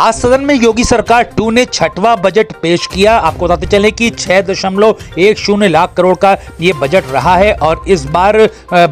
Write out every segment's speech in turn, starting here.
आज सदन में योगी सरकार 2 ने छठवां बजट पेश किया। आपको बताते चलें कि 6.10 लाख करोड़ का ये बजट रहा है और इस बार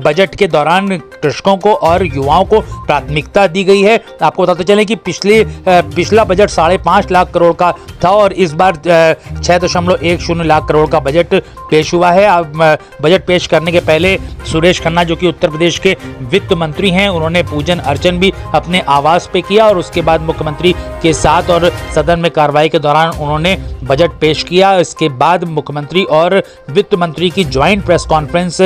बजट के दौरान कृषकों को और युवाओं को प्राथमिकता दी गई है। आपको बताते चलें कि पिछला बजट 5.5 लाख करोड़ का था और इस बार 6.10 लाख करोड़ का बजट पेश हुआ है। अब बजट पेश करने के पहले सुरेश खन्ना, जो कि उत्तर प्रदेश के वित्त मंत्री हैं, उन्होंने पूजन अर्चन भी अपने आवास पे किया और उसके बाद मुख्यमंत्री के साथ और सदन में कार्रवाई के दौरान उन्होंने बजट पेश किया। इसके बाद मुख्यमंत्री और वित्त मंत्री की ज्वाइंट प्रेस कॉन्फ्रेंस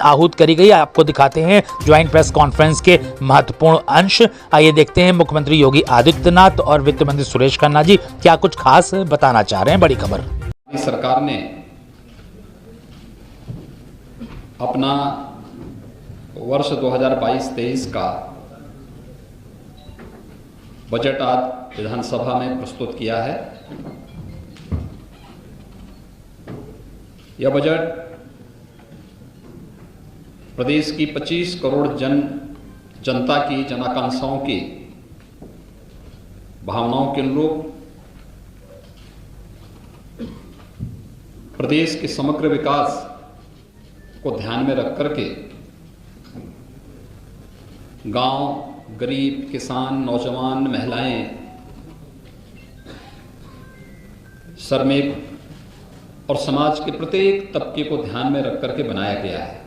आहूत करी गई। आपको दिखाते हैं ज्वाइंट प्रेस कॉन्फ्रेंस के महत्वपूर्ण अंश। आइए देखते हैं मुख्यमंत्री योगी आदित्यनाथ और वित्त मंत्री सुरेश खन्ना जी क्या कुछ खास बताना चाह रहे हैं। बड़ी खबर, सरकार ने अपना वर्ष 2022-23 का बजट आज विधानसभा में प्रस्तुत किया है। यह बजट प्रदेश की 25 करोड़ जनता की जनाकांक्षाओं की भावनाओं के अनुरूप प्रदेश के समग्र विकास को ध्यान में रख करके गांव, गरीब, किसान, नौजवान, महिलाएं, श्रमिक और समाज के प्रत्येक तबके को ध्यान में रख करके बनाया गया है।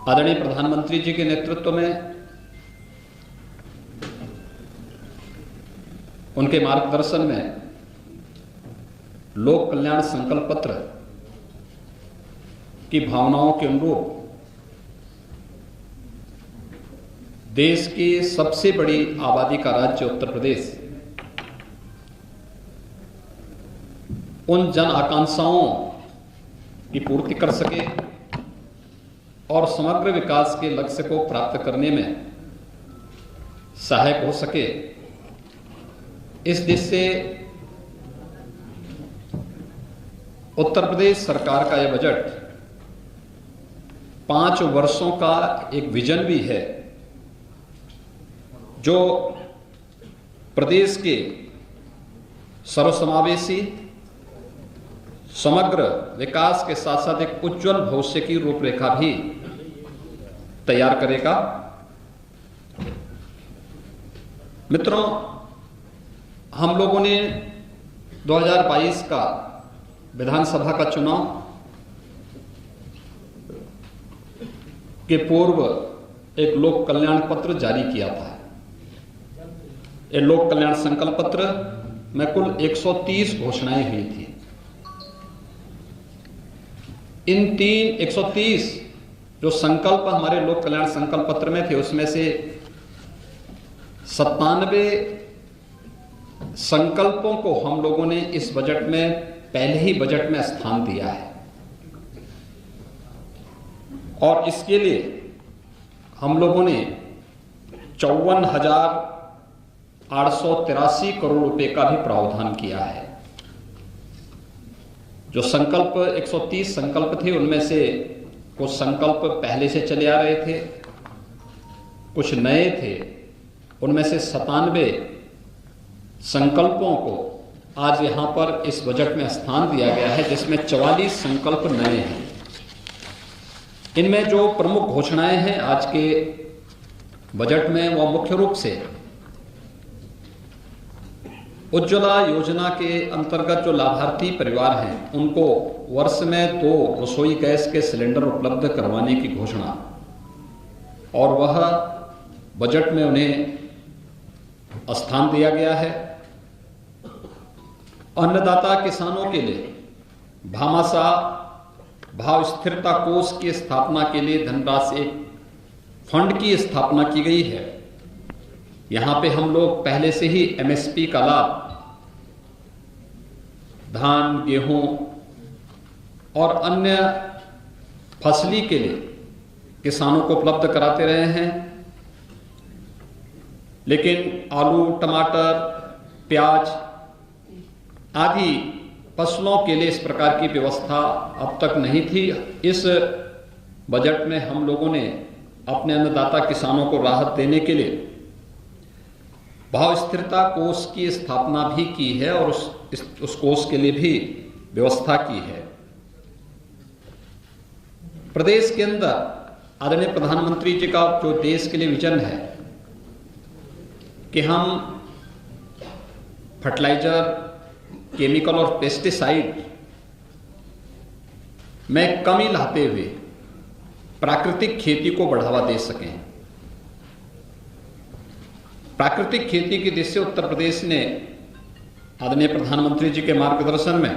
आदरणीय प्रधानमंत्री जी के नेतृत्व में, उनके मार्गदर्शन में लोक कल्याण संकल्प पत्र की भावनाओं के अनुरूप देश की सबसे बड़ी आबादी का राज्य उत्तर प्रदेश उन जन आकांक्षाओं की पूर्ति कर सके और समग्र विकास के लक्ष्य को प्राप्त करने में सहायक हो सके, इस दिशा से उत्तर प्रदेश सरकार का यह बजट 5 वर्षों का एक विजन भी है, जो प्रदेश के सर्वसमावेशी समग्र विकास के साथ साथ एक उज्जवल भविष्य की रूपरेखा भी तैयार करेगा। मित्रों, हम लोगों ने 2022 का विधानसभा का चुनाव के पूर्व एक लोक कल्याण पत्र जारी किया था। ये लोक कल्याण संकल्प पत्र में कुल 130 घोषणाएं हुई थी। इन 130 जो संकल्प हमारे लोक कल्याण संकल्प पत्र में थे, उसमें से 97 संकल्पों को हम लोगों ने इस बजट में पहले ही बजट में स्थान दिया है और इसके लिए हम लोगों ने 54,883 करोड़ रुपए का भी प्रावधान किया है। जो संकल्प 130 संकल्प थे, उनमें से कुछ संकल्प पहले से चले आ रहे थे, कुछ नए थे। उनमें से 97 संकल्पों को आज यहां पर इस बजट में स्थान दिया गया है, जिसमें 44 संकल्प नए हैं। इनमें जो प्रमुख घोषणाएं हैं आज के बजट में, वह मुख्य रूप से उज्ज्वला योजना के अंतर्गत जो लाभार्थी परिवार हैं, उनको वर्ष में 2 रसोई गैस के सिलेंडर उपलब्ध करवाने की घोषणा, और वह बजट में उन्हें स्थान दिया गया है। अन्नदाता किसानों के लिए भामाशाह भाव स्थिरता कोष की स्थापना के लिए धनराशि, एक फंड की स्थापना की गई है। यहां पे हम लोग पहले से ही एमएसपी का लाभ धान, गेहूं और अन्य फसली के लिए किसानों को उपलब्ध कराते रहे हैं, लेकिन आलू, टमाटर, प्याज आदि फसलों के लिए इस प्रकार की व्यवस्था अब तक नहीं थी। इस बजट में हम लोगों ने अपने अन्नदाता किसानों को राहत देने के लिए भाव स्थिरता कोष की स्थापना भी की है और उस कोष के लिए भी व्यवस्था की है। प्रदेश के अंदर आदरणीय प्रधानमंत्री जी का जो देश के लिए विजन है कि हम फर्टिलाइजर, केमिकल और पेस्टिसाइड में कमी लाते हुए प्राकृतिक खेती को बढ़ावा दे सकें। प्राकृतिक खेती की दिशा से उत्तर प्रदेश ने आदरणीय प्रधानमंत्री जी के मार्गदर्शन में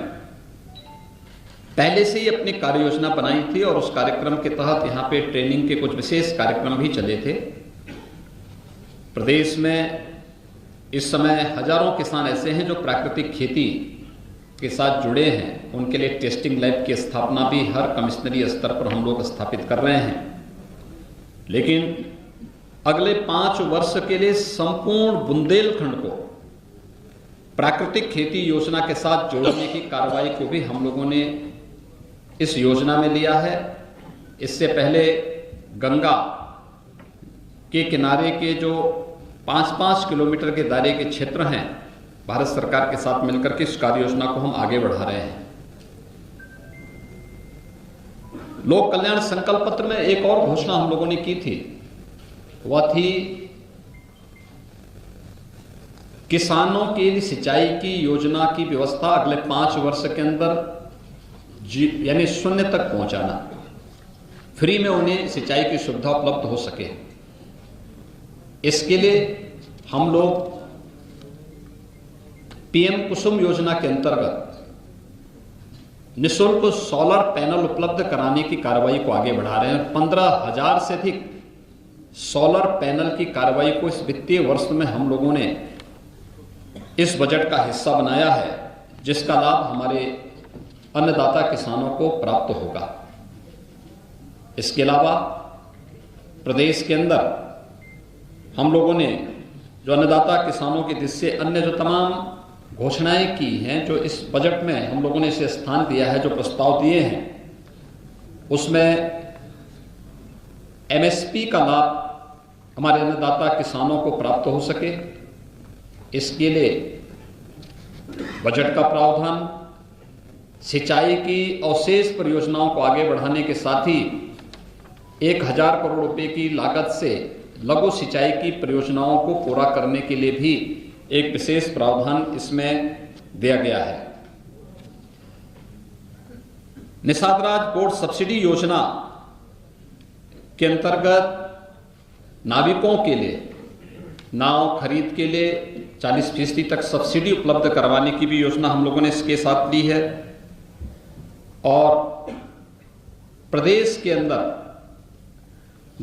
पहले से ही अपनी कार्य योजना बनाई थी और उस कार्यक्रम के तहत यहां पे ट्रेनिंग के कुछ विशेष कार्यक्रम भी चले थे। प्रदेश में इस समय हजारों किसान ऐसे हैं जो प्राकृतिक खेती के साथ जुड़े हैं। उनके लिए टेस्टिंग लैब की स्थापना भी हर कमिश्नरी स्तर पर हम लोग स्थापित कर रहे हैं। लेकिन अगले 5 वर्ष के लिए संपूर्ण बुंदेलखंड को प्राकृतिक खेती योजना के साथ जोड़ने की कार्रवाई को भी हम लोगों ने इस योजना में लिया है। इससे पहले गंगा के किनारे के जो 5-5 किलोमीटर के दायरे के क्षेत्र हैं, भारत सरकार के साथ मिलकर के इस कार्य योजना को हम आगे बढ़ा रहे हैं। लोक कल्याण संकल्प पत्र में एक और घोषणा हम लोगों ने की थी, वह थी किसानों के लिए सिंचाई की योजना की व्यवस्था अगले 5 वर्ष के अंदर यानी 0 तक पहुंचाना, फ्री में उन्हें सिंचाई की सुविधा उपलब्ध हो सके। इसके लिए हम लोग पीएम कुसुम योजना के अंतर्गत निःशुल्क सोलर पैनल उपलब्ध कराने की कार्रवाई को आगे बढ़ा रहे हैं। 15,000 से अधिक सोलर पैनल की कार्रवाई को इस वित्तीय वर्ष में हम लोगों ने इस बजट का हिस्सा बनाया है, जिसका लाभ हमारे अन्नदाता किसानों को प्राप्त होगा। इसके अलावा प्रदेश के अंदर हम लोगों ने जो अन्नदाता किसानों की दिशा से अन्य जो तमाम घोषणाएं की हैं, जो इस बजट में हम लोगों ने इसे स्थान दिया है, जो प्रस्ताव दिए हैं, उसमें एमएसपी का लाभ हमारे अन्नदाता किसानों को प्राप्त हो सके, इसके लिए बजट का प्रावधान सिंचाई की अवशेष परियोजनाओं को आगे बढ़ाने के साथ ही 1000 करोड़ रुपए की लागत से लघु सिंचाई की परियोजनाओं को पूरा करने के लिए भी एक विशेष प्रावधान इसमें दिया गया है। निषाद राज बोर्ड सब्सिडी योजना के अंतर्गत नाविकों के लिए नाव खरीद के लिए 40% तक सब्सिडी उपलब्ध करवाने की भी योजना हम लोगों ने इसके साथ ली है। और प्रदेश के अंदर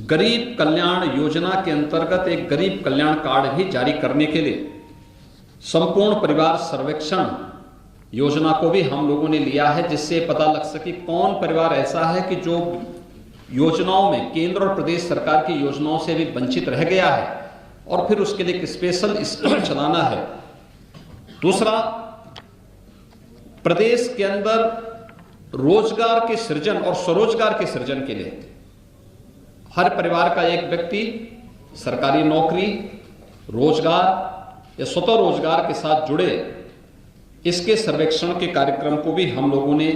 गरीब कल्याण योजना के अंतर्गत एक गरीब कल्याण कार्ड भी जारी करने के लिए संपूर्ण परिवार सर्वेक्षण योजना को भी हम लोगों ने लिया है, जिससे पता लग सके कौन परिवार ऐसा है कि जो योजनाओं में केंद्र और प्रदेश सरकार की योजनाओं से भी वंचित रह गया है, और फिर उसके लिए एक स्पेशल स्कीम चलाना है। दूसरा, प्रदेश के अंदर रोजगार के सृजन और स्वरोजगार के सृजन के लिए हर परिवार का एक व्यक्ति सरकारी नौकरी, रोजगार या स्वतः रोजगार के साथ जुड़े, इसके सर्वेक्षण के कार्यक्रम को भी हम लोगों ने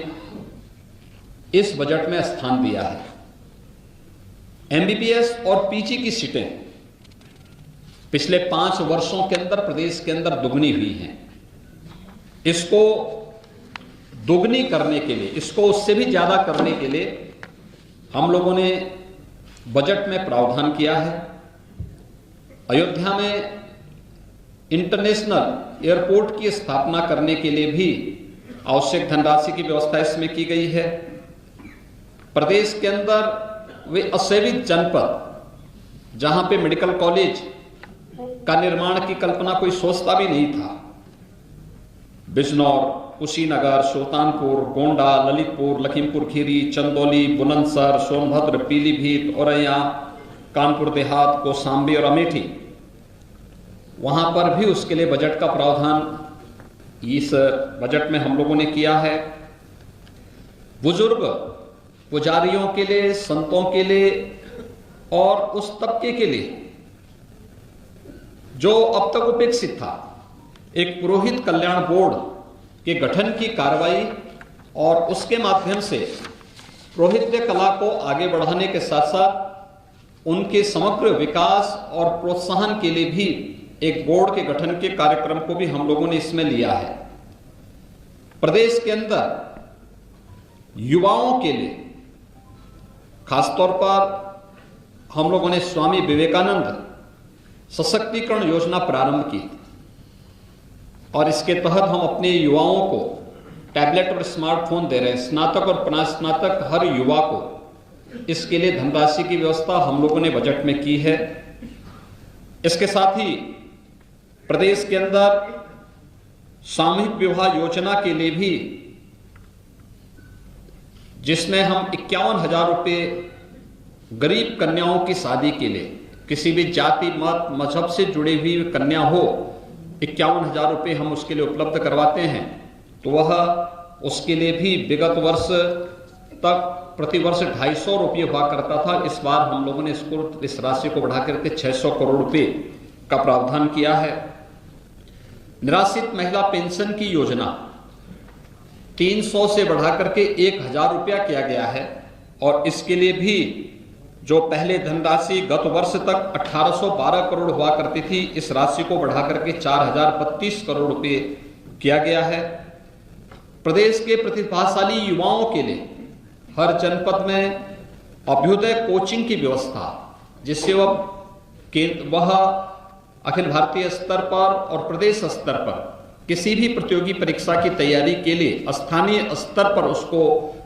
इस बजट में स्थान दिया है। एमबीबीएस और पीजी की सीटें पिछले 5 वर्षों के अंदर प्रदेश के अंदर दुगनी हुई हैं। इसको दुगनी करने के लिए, इसको उससे भी ज्यादा करने के लिए हम लोगों ने बजट में प्रावधान किया है। अयोध्या में इंटरनेशनल एयरपोर्ट की स्थापना करने के लिए भी आवश्यक धनराशि की व्यवस्था इसमें की गई है। प्रदेश के अंदर वे असेवित जनपद जहां पे मेडिकल कॉलेज का निर्माण की कल्पना कोई सोचता भी नहीं था, बिजनौर, कुशीनगर, सुल्तानपुर, गोंडा, ललितपुर, लखीमपुर खीरी, चंदौली, बुलंदशहर, सोनभद्र, पीलीभीत, औरैया, कानपुर देहात, कौशाम्बी और अमेठी, वहां पर भी उसके लिए बजट का प्रावधान इस बजट में हम लोगों ने किया है। बुजुर्ग पुजारियों के लिए, संतों के लिए और उस तबके के लिए जो अब तक उपेक्षित था, एक पुरोहित कल्याण बोर्ड के गठन की कार्रवाई और उसके माध्यम से पुरोहित्य कला को आगे बढ़ाने के साथ साथ उनके समग्र विकास और प्रोत्साहन के लिए भी एक बोर्ड के गठन के कार्यक्रम को भी हम लोगों ने इसमें लिया है। प्रदेश के अंदर युवाओं के लिए खासतौर पर हम लोगों ने स्वामी विवेकानंद सशक्तिकरण योजना प्रारंभ की और इसके तहत हम अपने युवाओं को टैबलेट और स्मार्टफोन दे रहे हैं। स्नातक और स्नातक हर युवा को इसके लिए धनराशि की व्यवस्था हम लोगों ने बजट में की है। इसके साथ ही प्रदेश के अंदर सामूहिक विवाह योजना के लिए भी, जिसमें हम 51,000 रुपये गरीब कन्याओं की शादी के लिए, किसी भी जाति मत मजहब से जुड़ी हुई कन्या हो, 51,000 रुपये हम उसके लिए उपलब्ध करवाते हैं। तो वह उसके लिए भी विगत वर्ष तक प्रति वर्ष 250 रुपये हुआ करता था। इस बार हम लोगों ने इस राशि को बढ़ा करके 600 करोड़ रुपये का प्रावधान किया है। निराश्रित महिला पेंशन की योजना 300 से बढ़ा करके 1,000 रुपया किया गया है और इसके लिए भी जो पहले धनराशि गत वर्ष तक 1812 करोड़ हुआ करती थी, इस राशि को बढ़ा करके 4,032 करोड़ रुपए किया गया है। प्रदेश के प्रतिभाशाली युवाओं के लिए हर जनपद में अभ्युदय कोचिंग की व्यवस्था, जिससे वह अखिल भारतीय स्तर पर और प्रदेश स्तर पर किसी भी प्रतियोगी परीक्षा की तैयारी के लिए स्थानीय स्तर पर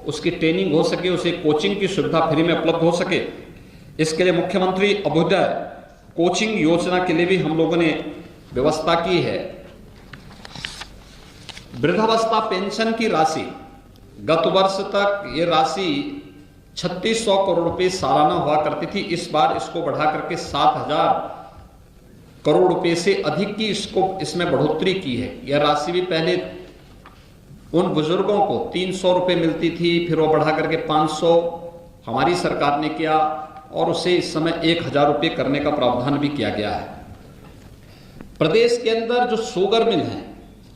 उसकी ट्रेनिंग हो सके, उसे कोचिंग की सुविधा फ्री में उपलब्ध हो सके। इसके लिए मुख्यमंत्री अभ्युदय कोचिंग योजना के लिए भी हम लोगों ने व्यवस्था की है। वृद्धावस्था पेंशन की राशि गत वर्ष तक ये राशि 3600 करोड़ रुपए सालाना हुआ करती थी। इस बार इसको बढ़ा करके 7,000 करोड़ रुपए से अधिक की इसमें बढ़ोतरी की है। यह राशि भी पहले उन बुजुर्गों को 300 रुपए मिलती थी, फिर वो बढ़ा करके 500 हमारी सरकार ने किया और उसे इस समय 1,000 रुपये करने का प्रावधान भी किया गया है। प्रदेश के अंदर जो शुगर मिल है,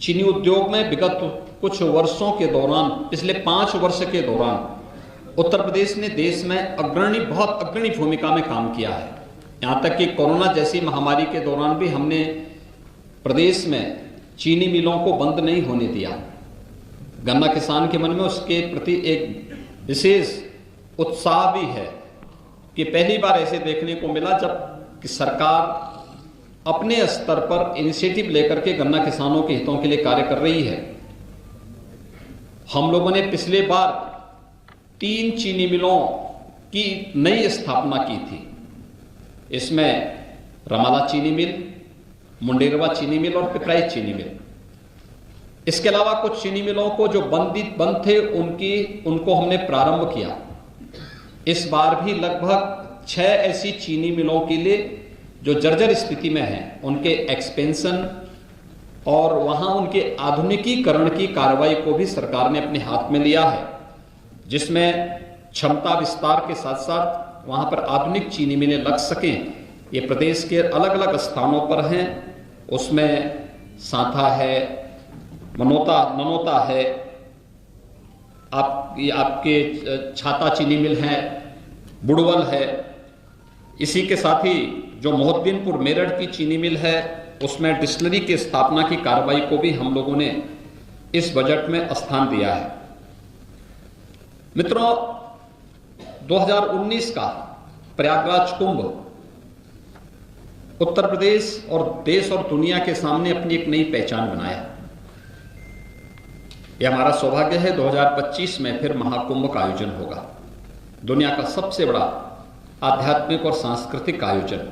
चीनी उद्योग में विगत कुछ वर्षों के दौरान, पिछले 5 वर्ष के दौरान उत्तर प्रदेश ने देश में बहुत अग्रणी भूमिका में काम किया है। यहाँ तक कि कोरोना जैसी महामारी के दौरान भी हमने प्रदेश में चीनी मिलों को बंद नहीं होने दिया। गन्ना किसान के मन में उसके प्रति एक विशेष उत्साह भी है कि पहली बार ऐसे देखने को मिला जब कि सरकार अपने स्तर पर इनिशिएटिव लेकर के गन्ना किसानों के हितों के लिए कार्य कर रही है। हम लोगों ने पिछले बार 3 चीनी मिलों की नई स्थापना की थी। इसमें रमाला चीनी मिल, मुंडेरवा चीनी मिल और पिपराइच चीनी मिल। इसके अलावा कुछ चीनी मिलों को जो बंद थे उनको हमने प्रारंभ किया। इस बार भी लगभग 6 ऐसी चीनी मिलों के लिए जो जर्जर स्थिति में हैं, उनके एक्सपेंशन और वहां उनके आधुनिकीकरण की कार्रवाई को भी सरकार ने अपने हाथ में लिया है, जिसमें क्षमता विस्तार के साथ साथ वहां पर आधुनिक चीनी मिलें लग सकें। ये प्रदेश के अलग अलग स्थानों पर हैं। उसमें सांथा है, ननोता है, आपके छाता चीनी मिल है, बुड़वल है। इसी के साथ ही जो मोहद्दीनपुर मेरठ की चीनी मिल है, उसमें डिस्टिलरी की स्थापना की कार्रवाई को भी हम लोगों ने इस बजट में स्थान दिया है। मित्रों, 2019 का प्रयागराज कुंभ उत्तर प्रदेश और देश और दुनिया के सामने अपनी एक नई पहचान बनाया। यह हमारा सौभाग्य है 2025 में फिर महाकुंभ का आयोजन होगा। दुनिया का सबसे बड़ा आध्यात्मिक और सांस्कृतिक आयोजन।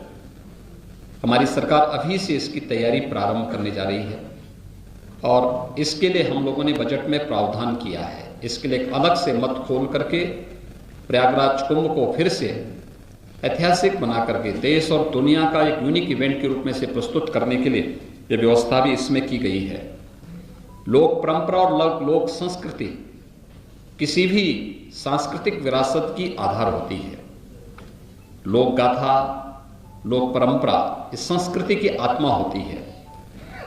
हमारी सरकार अभी से इसकी तैयारी प्रारंभ करने जा रही है और इसके लिए हम लोगों ने बजट में प्रावधान किया है। इसके लिए एक अलग से मत खोल करके प्रयागराज कुंभ को फिर से ऐतिहासिक बना करके देश और दुनिया का एक यूनिक इवेंट के रूप में से प्रस्तुत करने के लिए यह व्यवस्था भी इसमें की गई है। लोक परंपरा और लोक संस्कृति किसी भी सांस्कृतिक विरासत की आधार होती है। लोक गाथा, लोक परंपरा इस संस्कृति की आत्मा होती है।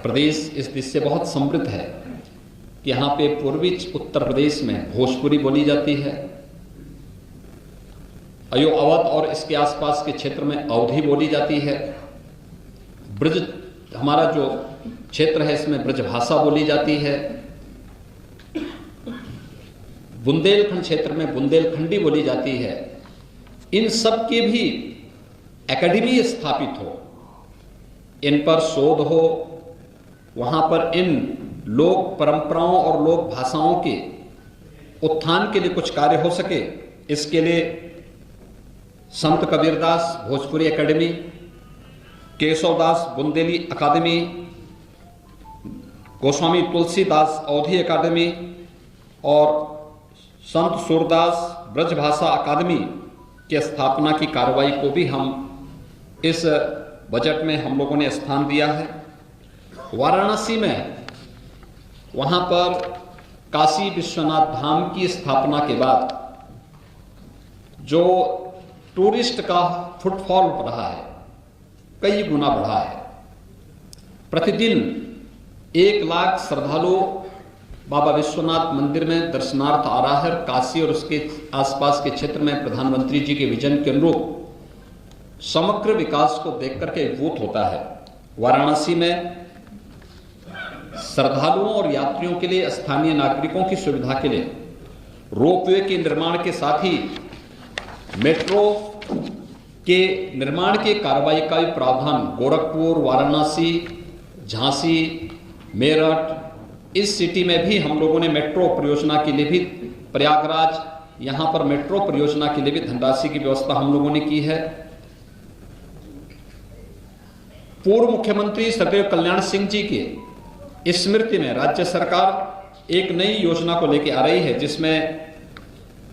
प्रदेश इस दृष्टि से बहुत समृद्ध है कि यहाँ पे पूर्वी उत्तर प्रदेश में भोजपुरी बोली जाती है, अवध और इसके आसपास के क्षेत्र में अवधी बोली जाती है, ब्रज हमारा जो क्षेत्र है इसमें ब्रज भाषा बोली जाती है, बुंदेलखंड क्षेत्र में बुंदेलखंडी बोली जाती है। इन सब की भी एकेडमी स्थापित हो, इन पर शोध हो, वहां पर इन लोक परंपराओं और लोक भाषाओं के उत्थान के लिए कुछ कार्य हो सके, इसके लिए संत कबीरदास भोजपुरी एकेडमी, केशवदास बुंदेली अकादमी, गोस्वामी तुलसीदास अवधी अकादमी और संत सूरदास ब्रजभाषा अकादमी की स्थापना की कार्रवाई को भी हम इस बजट में हम लोगों ने स्थान दिया है। वाराणसी में वहां पर काशी विश्वनाथ धाम की स्थापना के बाद जो टूरिस्ट का फुटफॉल रहा है कई गुना बढ़ा है। प्रतिदिन 1 लाख श्रद्धालु बाबा विश्वनाथ मंदिर में दर्शनार्थ आ रहा है। काशी और उसके आसपास के क्षेत्र में प्रधानमंत्री जी के विजन के अनुरूप समग्र विकास को देख करके अभिभूत होता है। वाराणसी में श्रद्धालुओं और यात्रियों के लिए, स्थानीय नागरिकों की सुविधा के लिए रोपवे के निर्माण के साथ ही मेट्रो के निर्माण की कार्रवाई का भी प्रावधान गोरखपुर, वाराणसी, झांसी, मेरठ इस सिटी में भी हम लोगों ने मेट्रो परियोजना के लिए भी, प्रयागराज यहां पर मेट्रो परियोजना के लिए भी धनराशि की व्यवस्था हम लोगों ने की है। पूर्व मुख्यमंत्री सदैव कल्याण सिंह जी के स्मृति में राज्य सरकार एक नई योजना को लेकर आ रही है, जिसमें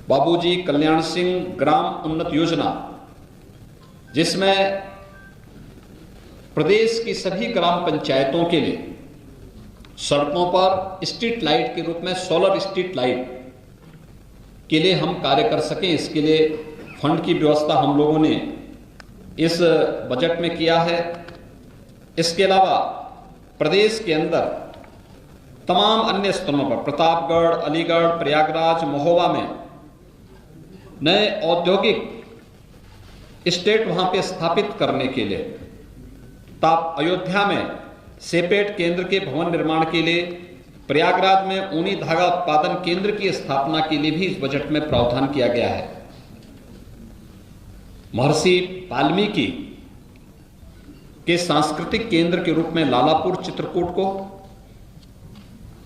बाबूजी कल्याण सिंह ग्राम उन्नत योजना, जिसमें प्रदेश की सभी ग्राम पंचायतों के लिए सड़कों पर स्ट्रीट लाइट के रूप में सोलर स्ट्रीट लाइट के लिए हम कार्य कर सकें, इसके लिए फंड की व्यवस्था हम लोगों ने इस बजट में किया है। इसके अलावा प्रदेश के अंदर तमाम अन्य स्थानों पर प्रतापगढ़, अलीगढ़, प्रयागराज, महोबा में नए औद्योगिक स्टेट वहां पे स्थापित करने के लिए, अयोध्या में सेपेट केंद्र के भवन निर्माण के लिए, प्रयागराज में ऊनी धागा उत्पादन केंद्र की स्थापना के लिए भी इस बजट में प्रावधान किया गया है। महर्षि वाल्मीकि के सांस्कृतिक केंद्र के रूप में लालापुर चित्रकूट को,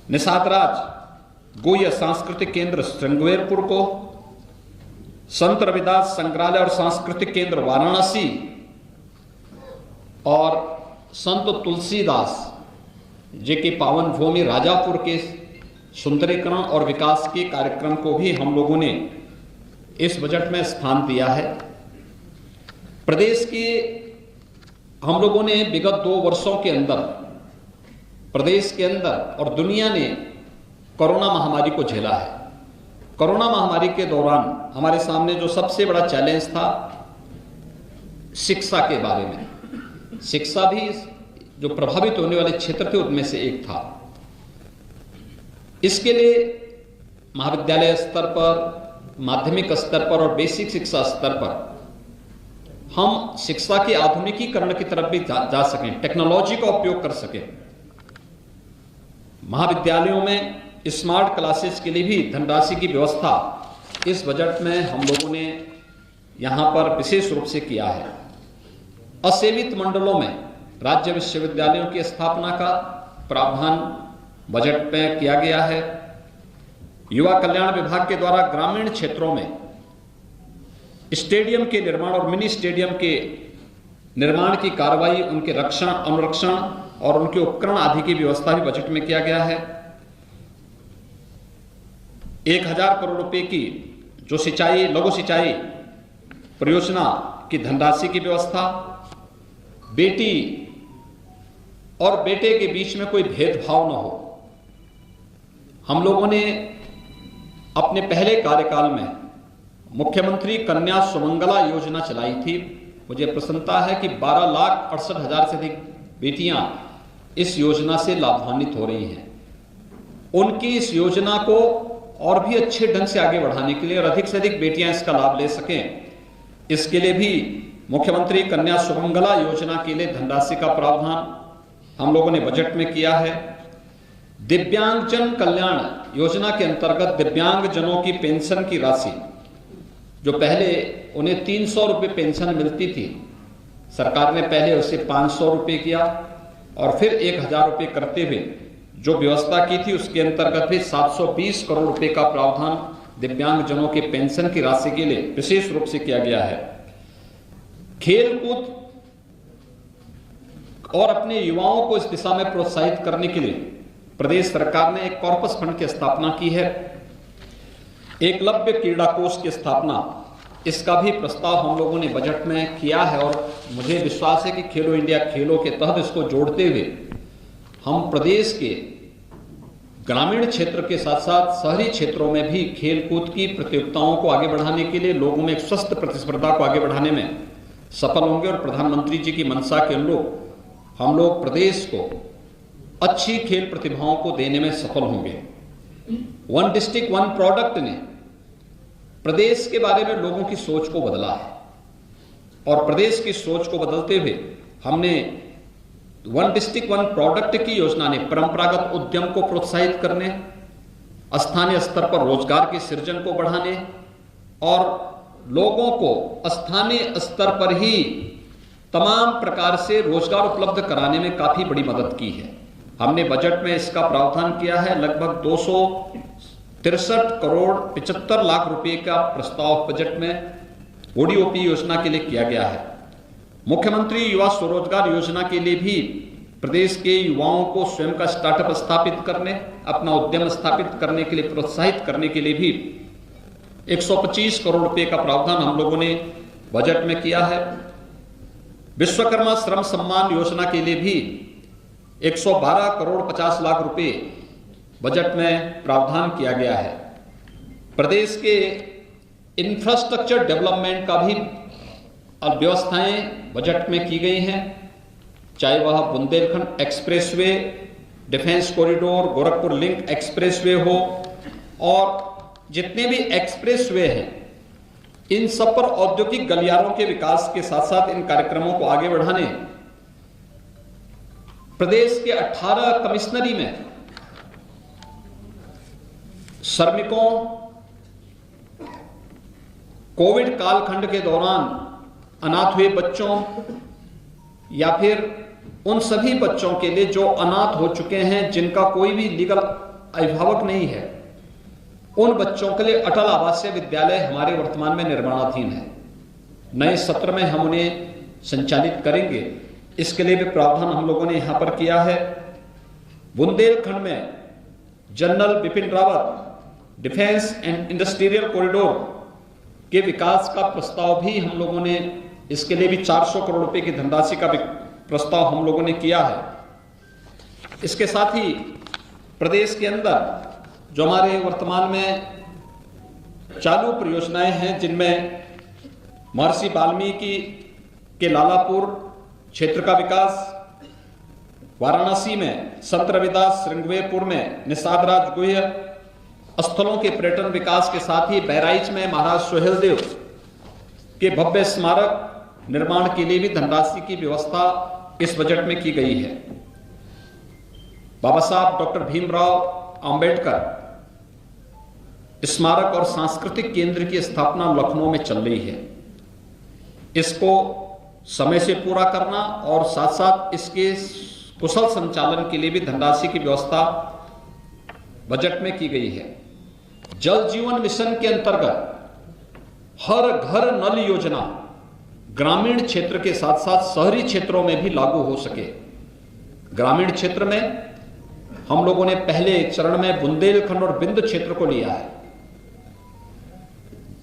निषाद राज गोया सांस्कृतिक केंद्र श्रृंगवेरपुर को, संत रविदास संग्रहालय और सांस्कृतिक केंद्र वाराणसी और संत तुलसीदास जी की पावन भूमि राजापुर के सुंदरीकरण और विकास के कार्यक्रम को भी हम लोगों ने इस बजट में स्थान दिया है। प्रदेश के हम लोगों ने विगत 2 वर्षों के अंदर प्रदेश के अंदर और दुनिया ने कोरोना महामारी को झेला है। कोरोना महामारी के दौरान हमारे सामने जो सबसे बड़ा चैलेंज था शिक्षा के बारे में, शिक्षा भी जो प्रभावित होने वाले क्षेत्र थे उनमें से एक था। इसके लिए महाविद्यालय स्तर पर, माध्यमिक स्तर पर और बेसिक शिक्षा स्तर पर हम शिक्षा के आधुनिकीकरण की तरफ भी जा सकें, टेक्नोलॉजी का उपयोग कर सकें। महाविद्यालयों में स्मार्ट क्लासेस के लिए भी धनराशि की व्यवस्था इस बजट में हम लोगों ने यहां पर विशेष रूप से किया है। असेवित मंडलों में राज्य विश्वविद्यालयों की स्थापना का प्रावधान बजट में किया गया है। युवा कल्याण विभाग के द्वारा ग्रामीण क्षेत्रों में स्टेडियम के निर्माण और मिनी स्टेडियम के निर्माण की कार्रवाई, उनके रक्षण, अनुरक्षण और उनके उपकरण आदि की व्यवस्था भी बजट में किया गया है। 1000 करोड़ रुपए की जो सिंचाई, लघु सिंचाई परियोजना की धनराशि की व्यवस्था, बेटी और बेटे के बीच में कोई भेदभाव न हो। हम लोगों ने अपने पहले कार्यकाल में मुख्यमंत्री कन्या सुमंगला योजना चलाई थी। मुझे प्रसन्नता है कि 12,68,000 से अधिक बेटियां इस योजना से लाभान्वित हो रही हैं। उनकी इस योजना को और भी अच्छे ढंग से आगे बढ़ाने के लिए और अधिक से अधिक बेटियां इसका लाभ ले सकें, इसके लिए भी मुख्यमंत्री कन्या सुमंगला योजना के लिए धनराशि का प्रावधान हम लोगों ने बजट में किया है। दिव्यांगजन कल्याण योजना के अंतर्गत दिव्यांगजनों की पेंशन की राशि, जो पहले उन्हें 300 रुपये पेंशन मिलती थी, सरकार ने पहले उसे 500 रुपये किया और फिर 1,000 रुपये करते हुए जो व्यवस्था की थी उसके अंतर्गत भी 720 करोड़ रुपए का प्रावधान दिव्यांगजनों के पेंशन की राशि के लिए विशेष रूप से किया गया है। खेलकूद और अपने युवाओं को इस दिशा में प्रोत्साहित करने के लिए प्रदेश सरकार ने एक कॉर्पस फंड की स्थापना की है। एकलव्य क्रीड़ा कोष की स्थापना, इसका भी प्रस्ताव हम लोगों ने बजट में किया है और मुझे विश्वास है कि खेलो इंडिया खेलों के तहत इसको जोड़ते हुए हम प्रदेश के ग्रामीण क्षेत्र के साथ साथ शहरी क्षेत्रों में भी खेलकूद की प्रतियोगिताओं को आगे बढ़ाने के लिए लोगों में एक स्वस्थ प्रतिस्पर्धा को आगे बढ़ाने में सफल होंगे और प्रधानमंत्री जी की मंशा के अनुरूप हम लोग प्रदेश को अच्छी खेल प्रतिभाओं को देने में सफल होंगे। वन डिस्ट्रिक्ट वन प्रोडक्ट ने प्रदेश के बारे में लोगों की सोच को बदला है और प्रदेश की सोच को बदलते हुए हमने वन डिस्ट्रिक्ट वन प्रोडक्ट की योजना ने परंपरागत उद्यम को प्रोत्साहित करने, स्थानीय स्तर पर रोजगार के सृजन को बढ़ाने और लोगों को स्थानीय स्तर पर ही तमाम प्रकार से रोजगार उपलब्ध कराने में काफी बड़ी मदद की है। हमने बजट में इसका प्रावधान किया है। लगभग 263 करोड़ 75 लाख रुपए का प्रस्ताव बजट में ओडीओपी योजना के लिए किया गया है। मुख्यमंत्री युवा स्वरोजगार योजना के लिए भी प्रदेश के युवाओं को स्वयं का स्टार्टअप स्थापित करने, अपना उद्यम स्थापित करने के लिए प्रोत्साहित करने के लिए भी 125 करोड़ रुपए का प्रावधान हम लोगों ने बजट में किया है। विश्वकर्मा श्रम सम्मान योजना के लिए भी 112 करोड़ 50 लाख रुपए बजट में प्रावधान किया गया है। प्रदेश के इंफ्रास्ट्रक्चर डेवलपमेंट का भी व्यवस्थाएं बजट में की गई हैं, चाहे वह Bundelkhand expressway, defence corridor, Gorakhpur link expressway हो और जितने भी एक्सप्रेसवे हैं, इन सब पर औद्योगिक गलियारों के विकास के साथ साथ इन कार्यक्रमों को आगे बढ़ाने प्रदेश के 18 कमिश्नरी में श्रमिकों, कोविड कालखंड के दौरान अनाथ हुए बच्चों या फिर उन सभी बच्चों के लिए जो अनाथ हो चुके हैं, जिनका कोई भी लीगल अभिभावक नहीं है, उन बच्चों के लिए अटल आवासीय विद्यालय हमारे वर्तमान में निर्माणाधीन है। नए सत्र में हम उन्हें संचालित करेंगे, इसके लिए भी प्रावधान हम लोगों ने यहां पर किया है। बुंदेलखंड में general Bipin Rawat defence and industrial corridor के विकास का प्रस्ताव भी हम लोगों ने, इसके लिए भी 400 करोड़ रुपए की धनराशि का प्रस्ताव हम लोगों ने किया है। इसके साथ ही प्रदेश के अंदर जो हमारे वर्तमान में चालू परियोजनाएं हैं, जिनमें महर्षि वाल्मीकि के लालापुर क्षेत्र का विकास, वाराणसी में संत रविदास श्रृंगवेरपुर में निषाद राज गुह्य स्थलों के पर्यटन विकास के साथ ही बहराइच में महाराज सोहेलदेव के भव्य स्मारक निर्माण के लिए भी धनराशि की व्यवस्था इस बजट में की गई है। बाबा साहब डॉक्टर भीमराव अंबेडकर स्मारक और सांस्कृतिक केंद्र की स्थापना लखनऊ में चल रही है। इसको समय से पूरा करना और साथ साथ इसके कुशल संचालन के लिए भी धनराशि की व्यवस्था बजट में की गई है। जल जीवन मिशन के अंतर्गत हर घर नल योजना ग्रामीण क्षेत्र के साथ साथ शहरी क्षेत्रों में भी लागू हो सके। ग्रामीण क्षेत्र में हम लोगों ने पहले चरण में बुंदेलखंड और बिंद क्षेत्र को लिया है।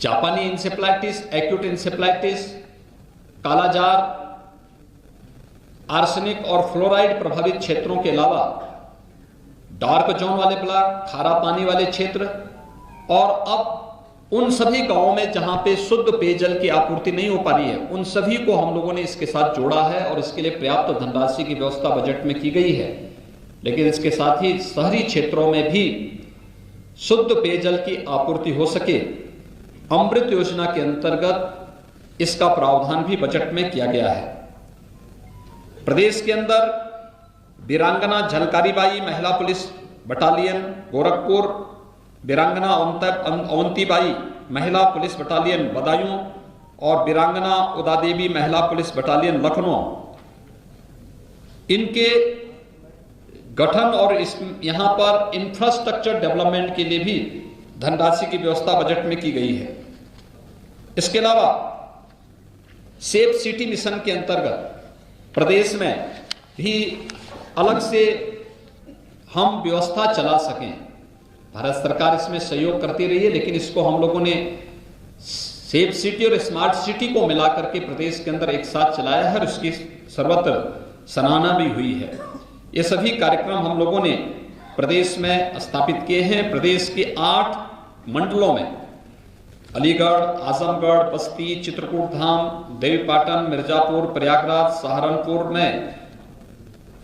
जापानी इंसेफ्लाइटिस, एक्यूट इंसेफ्लाइटिस, कालाजार, आर्सेनिक और फ्लोराइड प्रभावित क्षेत्रों के अलावा डार्क जोन वाले ब्लॉक, खारा पानी वाले क्षेत्र और अब उन सभी गांवों में जहां पे शुद्ध पेयजल की आपूर्ति नहीं हो पा रही है, उन सभी को हम लोगों ने इसके साथ जोड़ा है और इसके लिए पर्याप्त धनराशि की व्यवस्था बजट में की गई है। लेकिन इसके साथ ही शहरी क्षेत्रों में भी शुद्ध पेयजल की आपूर्ति हो सके, अमृत योजना के अंतर्गत इसका प्रावधान भी बजट में किया गया है। प्रदेश के अंदर वीरांगना झलकारीबाई महिला पुलिस बटालियन गोरखपुर, वीरांगना अवंतीबाई महिला पुलिस बटालियन बदायूं और वीरांगना उदादेवी महिला पुलिस बटालियन लखनऊ, इनके गठन और यहां पर इंफ्रास्ट्रक्चर डेवलपमेंट के लिए भी धनराशि की व्यवस्था बजट में की गई है। इसके अलावा सेफ सिटी मिशन के अंतर्गत प्रदेश में भी अलग से हम व्यवस्था चला सकें। भारत सरकार इसमें सहयोग करती रही है, लेकिन इसको हम लोगों ने सेफ सिटी और स्मार्ट सिटी को मिलाकर के प्रदेश के अंदर एक साथ चलाया है और उसकी सर्वत्र सराहना भी हुई है। ये सभी कार्यक्रम हम लोगों ने प्रदेश में स्थापित किए हैं। प्रदेश के 8 मंडलों में अलीगढ़, आजमगढ़, बस्ती, चित्रकूट धाम, देवीपाटन, मिर्जापुर, प्रयागराज, सहारनपुर में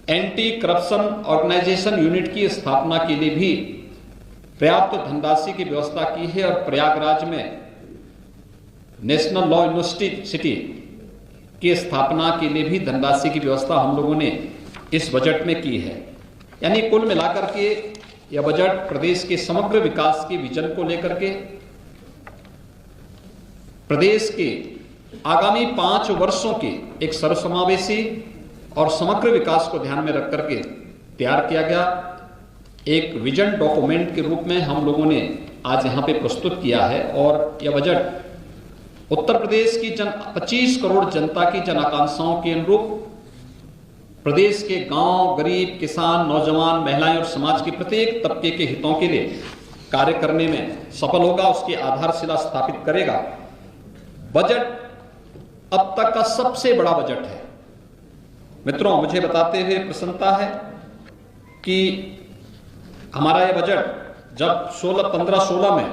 एंटी करप्शन ऑर्गेनाइजेशन यूनिट की स्थापना के लिए भी पर्याप्त धनराशि की व्यवस्था की है और प्रयागराज में नेशनल लॉ यूनिवर्सिटी की स्थापना के लिए भी धनराशि की व्यवस्था हम लोगों ने इस बजट में की है। यानी कुल मिलाकर के यह बजट प्रदेश के समग्र विकास के विजन को लेकर के प्रदेश के आगामी 5 वर्षों के एक सर्वसमावेशी और समग्र विकास को ध्यान में रख करके तैयार किया गया एक विजन डॉक्यूमेंट के रूप में हम लोगों ने आज यहां पे प्रस्तुत किया है। और यह बजट उत्तर प्रदेश की 25 करोड़ जनता की जन आकांक्षाओं के अनुरूप प्रदेश के गांव, गरीब, किसान, नौजवान, महिलाएं और समाज के प्रत्येक तबके के हितों के लिए कार्य करने में सफल होगा, उसकी आधारशिला स्थापित करेगा। बजट अब तक का सबसे बड़ा बजट है। मित्रों, मुझे बताते हुए प्रसन्नता है कि हमारा यह बजट जब 15-16 में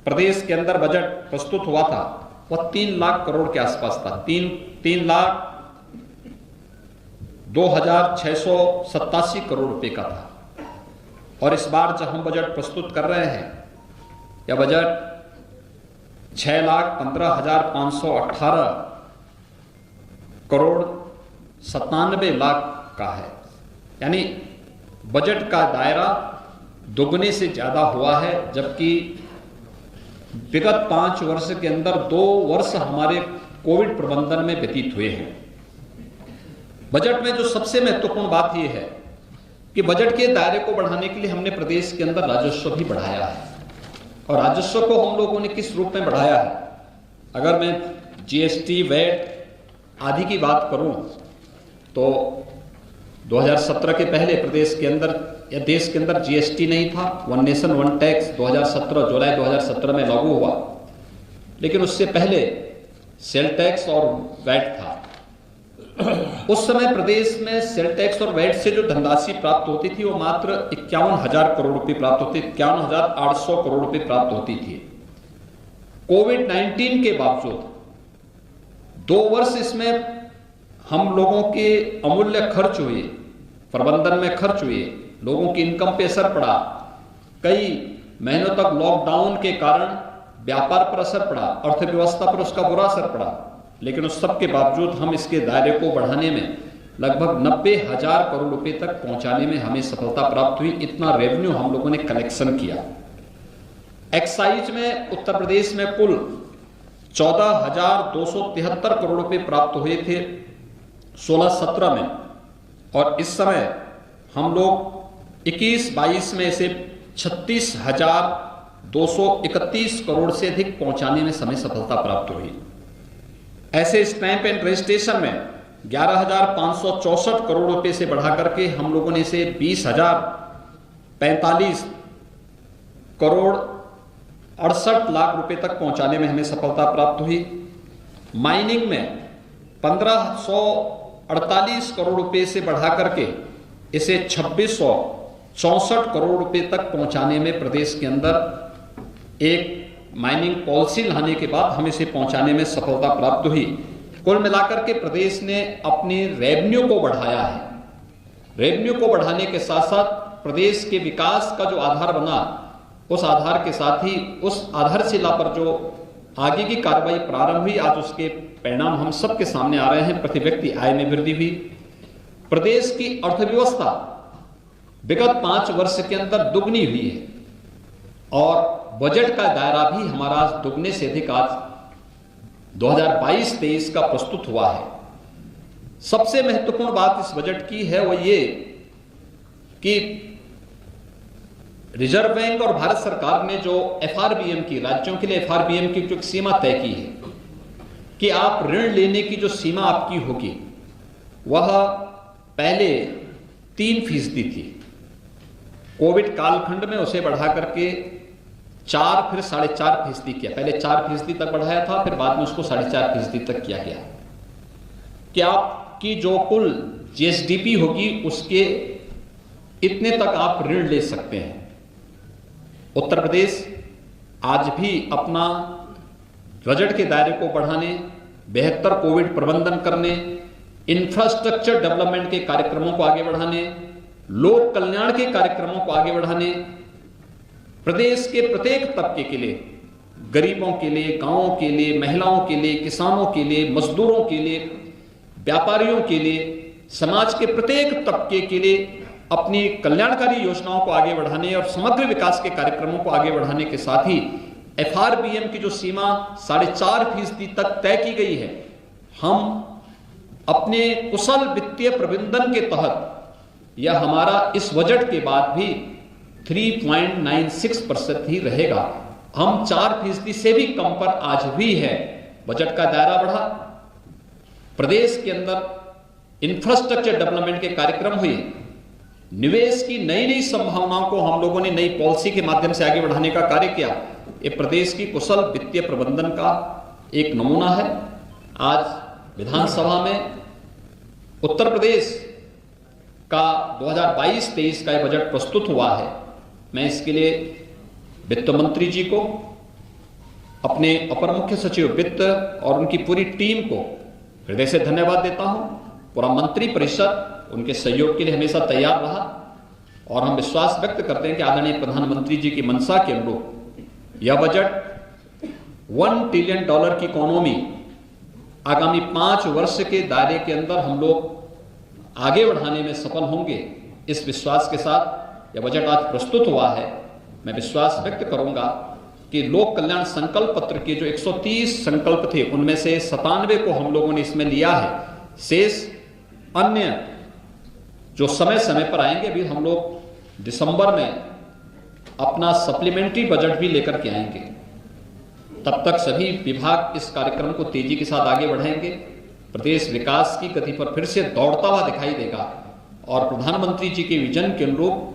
प्रदेश के अंदर बजट प्रस्तुत हुआ था, वह 3 लाख करोड़ के आसपास था। 3,02,687 करोड़ रुपए का था। और इस बार जब हम बजट प्रस्तुत कर रहे हैं, यह बजट 6,15,518 करोड़ 97 लाख का है। यानी बजट का दायरा दोगुने से ज्यादा हुआ है, जबकि विगत 5 वर्ष के अंदर 2 वर्ष हमारे कोविड प्रबंधन में व्यतीत हुए हैं। बजट में जो सबसे महत्वपूर्ण बात यह है कि बजट के दायरे को बढ़ाने के लिए हमने प्रदेश के अंदर राजस्व भी बढ़ाया है। और राजस्व को हम लोगों ने किस रूप में बढ़ाया है? अगर मैं जीएसटी, वैट आदि की बात करूं तो 2017 के पहले प्रदेश के अंदर या देश के अंदर जीएसटी नहीं था। वन नेशन वन टैक्स 2017 जुलाई 2017 में लागू हुआ, लेकिन उससे पहले सेल टैक्स और वैट था। उस समय प्रदेश में सेल टैक्स और वैट से जो धनराशि प्राप्त होती थी वो मात्र 51,000 करोड़ रुपए प्राप्त होती, 51,800 करोड़ रुपए प्राप्त होती थी। कोविड-19 के बावजूद 2 वर्ष इसमें हम लोगों के अमूल्य खर्च हुए, प्रबंधन में खर्च हुए, लोगों की इनकम पे असर पड़ा, कई महीनों तक लॉकडाउन के कारण व्यापार पर असर पड़ा, अर्थव्यवस्था पर उसका बुरा असर पड़ा। लेकिन उस सब के बावजूद हम इसके दायरे को बढ़ाने में लगभग 90,000 करोड़ रुपए तक पहुंचाने में हमें सफलता प्राप्त हुई। इतना रेवेन्यू हम लोगों ने कलेक्शन किया। एक्साइज में उत्तर प्रदेश में कुल 14,273 करोड़ रुपए प्राप्त हुए थे 16-17 में, और इस समय हम लोग 21-22 में इसे 36,231 करोड़ से अधिक पहुंचाने में हमें सफलता प्राप्त हुई। ऐसे स्टैंप एंड रजिस्ट्रेशन में 11,564 करोड़ रुपए से बढ़ा करके हम लोगों ने इसे 20,045 करोड़ 68 लाख रुपए तक पहुंचाने में हमें सफलता प्राप्त हुई। माइनिंग में 1,548 करोड़ रुपए से बढ़ा करके इसे 2,664 करोड़ रुपए तक पहुंचाने में प्रदेश के अंदर एक माइनिंग पॉलिसी लाने के बाद हमें इसे पहुंचाने में सफलता प्राप्त हुई। कुल मिलाकर के प्रदेश ने अपने रेवेन्यू को बढ़ाया है। रेवेन्यू को बढ़ाने के साथ साथ प्रदेश के विकास का जो आधार बना, उस आधार के साथ ही उस आधारशिला पर जो आगे की कार्रवाई प्रारंभ हुई, आज उसके परिणाम हम सबके सामने आ रहे हैं। प्रति व्यक्ति आय में वृद्धि हुई। प्रदेश की अर्थव्यवस्था विगत 5 वर्ष के अंदर दुगनी हुई है और बजट का दायरा भी हमारा आज दुगने से अधिक आज 2022-23 का प्रस्तुत हुआ है। सबसे महत्वपूर्ण बात इस बजट की है वो ये कि रिजर्व बैंक और भारत सरकार ने जो एफआरबीएम की, राज्यों के लिए एफआरबीएम की जो सीमा तय की है कि आप ऋण लेने की जो सीमा आपकी होगी वह पहले 3% थी। कोविड कालखंड में उसे बढ़ा करके 4 फिर 4.5% किया। पहले 4% तक बढ़ाया था, फिर बाद में उसको 4.5% तक किया गया कि आपकी जो कुल जीएसडीपी होगी उसके इतने तक आप ऋण ले सकते हैं। उत्तर प्रदेश आज भी अपना बजट के दायरे को बढ़ाने, बेहतर कोविड प्रबंधन करने, इंफ्रास्ट्रक्चर डेवलपमेंट के कार्यक्रमों को आगे बढ़ाने, लोक कल्याण के कार्यक्रमों को आगे बढ़ाने, प्रदेश के प्रत्येक तबके के लिए, गरीबों के लिए, गांवों के लिए, महिलाओं के लिए, किसानों के लिए, मजदूरों के लिए, व्यापारियों के लिए, समाज के प्रत्येक तबके के लिए अपनी कल्याणकारी योजनाओं को आगे बढ़ाने और समग्र विकास के कार्यक्रमों को आगे बढ़ाने के साथ ही एफआरबीएम की जो सीमा 4.5% तक तय की गई है, हम अपने कुशल वित्तीय प्रबंधन के तहत यह हमारा इस बजट के बाद भी 3.96% ही रहेगा। हम 4% से भी कम पर आज भी है। बजट का दायरा बढ़ा, प्रदेश के अंदर इंफ्रास्ट्रक्चर डेवलपमेंट के कार्यक्रम हुए, निवेश की नई नई संभावनाओं को हम लोगों ने नई पॉलिसी के माध्यम से आगे बढ़ाने का कार्य किया। ये प्रदेश की कुशल वित्तीय प्रबंधन का एक नमूना है। आज विधानसभा में उत्तर प्रदेश का 2022-23 का यह बजट प्रस्तुत हुआ है। मैं इसके लिए वित्त मंत्री जी को, अपने अपर मुख्य सचिव वित्त और उनकी पूरी टीम को हृदय से धन्यवाद देता हूं। पूरा मंत्री परिषद उनके सहयोग के लिए हमेशा तैयार रहा और हम विश्वास व्यक्त करते हैं कि आदरणीय प्रधानमंत्री जी की मंशा के अनुरूप यह बजट $1 ट्रिलियन की इकोनॉमी आगामी 5 वर्ष के दायरे के अंदर हम लोग आगे बढ़ाने में सफल होंगे। इस विश्वास के साथ यह बजट आज प्रस्तुत हुआ है। मैं विश्वास व्यक्त करूंगा कि लोक कल्याण संकल्प पत्र के जो 130 संकल्प थे उनमें से 97 को हम लोगों ने इसमें लिया है। शेष अन्य जो समय समय पर आएंगे, अभी हम लोग दिसंबर में अपना सप्लीमेंट्री बजट भी लेकर के आएंगे। तब तक सभी विभाग इस कार्यक्रम को तेजी के साथ आगे बढ़ाएंगे। प्रदेश विकास की गति पर फिर से दौड़ता हुआ दिखाई देगा और प्रधानमंत्री जी के विजन के अनुरूप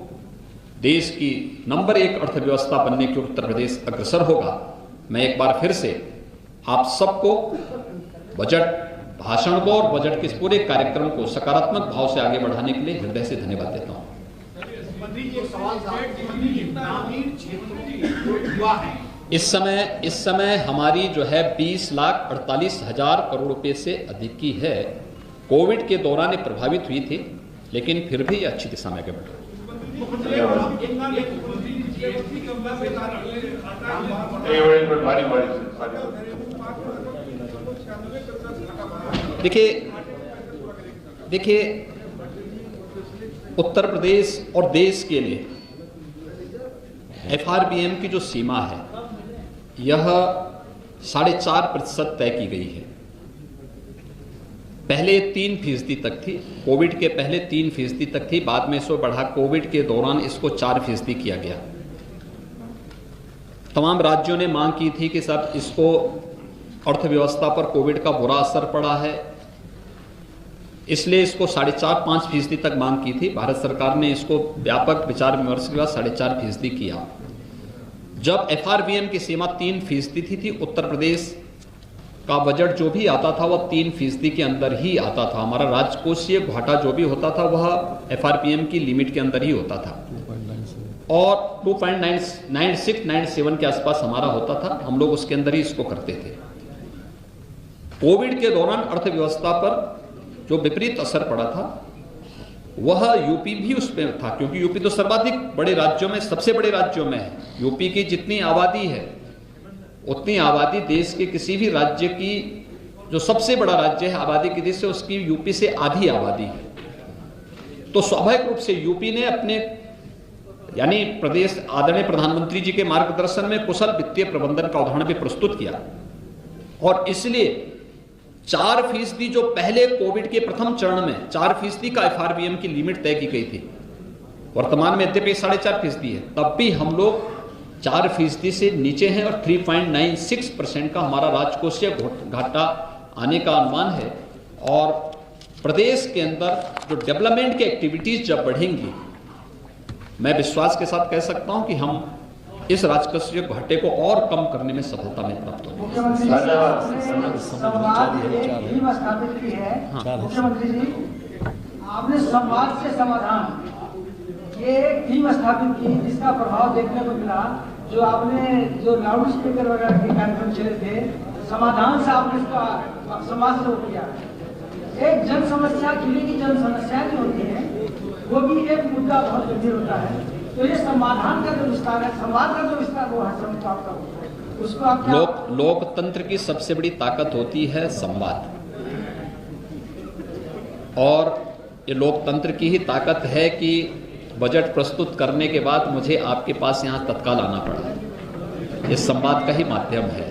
देश की नंबर 1 अर्थव्यवस्था बनने की उत्तर प्रदेश अग्रसर होगा। मैं एक बार फिर से आप सबको बजट भाषण को और बजट के इस पूरे कार्यक्रम को सकारात्मक भाव से आगे बढ़ाने के लिए हृदय से धन्यवाद देता हूं। इस समय हमारी जो है 20,48,000 करोड़ रुपए से अधिक की है। कोविड के दौरान प्रभावित हुई थी, लेकिन फिर भी अच्छी दिशा में आगे बढ़ रही। देखिए उत्तर प्रदेश और देश के लिए एफआरबीएम की जो सीमा है यह 4.5% तय की गई है। पहले 3% तक थी, कोविड के पहले 3% तक थी, बाद में इसको बढ़ा कोविड के दौरान इसको 4% किया गया। तमाम राज्यों ने मांग की थी कि सब इसको अर्थव्यवस्था पर कोविड का बुरा असर पड़ा है, इसलिए इसको 4.5-5% तक मांग की थी। भारत सरकार ने इसको व्यापक विचार विमर्श के बाद 4.5% किया। जब एफआरबीएम की सीमा 3% थी, उत्तर प्रदेश का बजट जो भी आता था वह 3% के अंदर ही आता था। हमारा राजकोषीय घाटा जो भी होता था वह एफआरबीएम की लिमिट के अंदर ही होता था और 2.9697 के आसपास हमारा होता था। हम लोग उसके अंदर ही इसको करते थे। कोविड के दौरान अर्थव्यवस्था पर जो विपरीत असर पड़ा था वह यूपी भी उसमें था, क्योंकि यूपी तो सर्वाधिक बड़े राज्यों में, सबसे बड़े राज्यों में है। यूपी की जितनी आबादी है उतनी आबादी देश के किसी भी राज्य की, जो सबसे बड़ा राज्य है आबादी की दृष्टि से, उसकी यूपी से आधी आबादी है। तो स्वाभाविक रूप से यूपी ने अपने यानी प्रदेश आदरणीय प्रधानमंत्री जी के मार्गदर्शन में कुशल वित्तीय प्रबंधन का उदाहरण भी प्रस्तुत किया, और इसलिए 4% जो पहले कोविड के प्रथम चरण में 4% का FRBM की लिमिट तय की गई थी, वर्तमान में यद्यपि 4.5% है, तब भी हम लोग 4% से नीचे हैं और 3.96% का हमारा राजकोषीय घाटा आने का अनुमान है। और प्रदेश के अंदर जो डेवलपमेंट की एक्टिविटीज जब बढ़ेंगी, मैं विश्वास के साथ कह सकता हूं कि हम इस राजकोषीय घाटे को और कम करने में सफलता में प्राप्त होंगे। मुख्यमंत्री जी आपने संवाद से समाधान ये टीम स्थापित की, जिसका प्रभाव देखने को मिला। जो आपने जो लाउड स्पीकर वगैरह के कार्यक्रम चले थे, समाधान से आपने इसका समाज से किया। एक जन समस्या, जिले की जन समस्याएं जो होती है वो भी एक मुद्दा बहुत गंभीर होता है। तो ये समाधान का जो विस्तार है, संवाद का जो विस्तार वो है, उसको आप लोकतंत्र की सबसे बड़ी ताकत होती है संवाद, और ये लोकतंत्र की ही ताकत है कि बजट प्रस्तुत करने के बाद मुझे आपके पास यहाँ तत्काल आना पड़ा। ये संवाद का ही माध्यम है।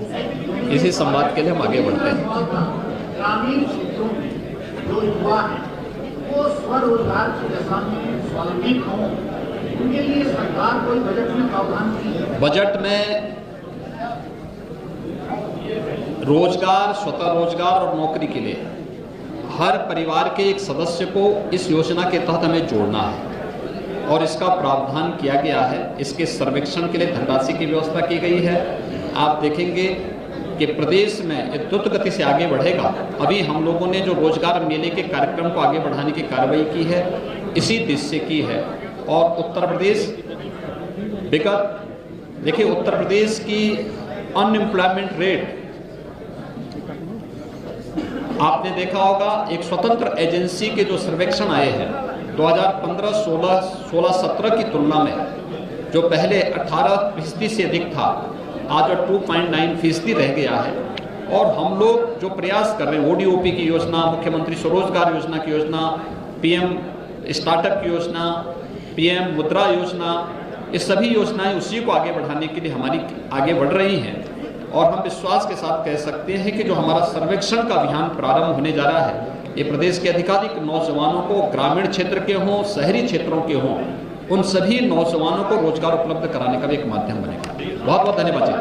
इसी संवाद के लिए हम आगे बढ़ते हैं। ग्रामीण क्षेत्रों में जो युवा है वो स्वरोजगार की दिशा में स्वावलंबित हों, उनके लिए सरकार कोई बजट में प्रावधान की है? बजट में रोजगार, स्वतः रोजगार और नौकरी के लिए हर परिवार के एक सदस्य को इस योजना के तहत हमें जोड़ना है, और इसका प्रावधान किया गया है। इसके सर्वेक्षण के लिए धनराशि की व्यवस्था की गई है। आप देखेंगे कि प्रदेश में द्रुत गति से आगे बढ़ेगा। अभी हम लोगों ने जो रोजगार मेले के कार्यक्रम को आगे बढ़ाने की कार्रवाई की है, इसी दिशा से की है। और उत्तर प्रदेश विगत, देखिए उत्तर प्रदेश की अनएम्प्लॉयमेंट रेट आपने देखा होगा, एक स्वतंत्र एजेंसी के जो सर्वेक्षण आए हैं 2015, 16, 17 की तुलना में, जो पहले 18% से अधिक था, आज 2.9% रह गया है। और हम लोग जो प्रयास कर रहे हैं, ODOP की योजना, मुख्यमंत्री स्वरोजगार योजना की योजना, PM स्टार्टअप की योजना, PM मुद्रा योजना, ये सभी योजनाएं उसी को आगे बढ़ाने के लिए हमारी आगे बढ़ रही हैं। और हम विश्वास के साथ कह सकते हैं कि जो हमारा सर्वेक्षण का अभियान प्रारंभ होने जा रहा है, ये प्रदेश के अधिकाधिक नौजवानों को, ग्रामीण क्षेत्र के हों, शहरी क्षेत्रों के हों, उन सभी नौजवानों को रोजगार उपलब्ध कराने का भी एक माध्यम बनेगा। बहुत बहुत धन्यवाद जी।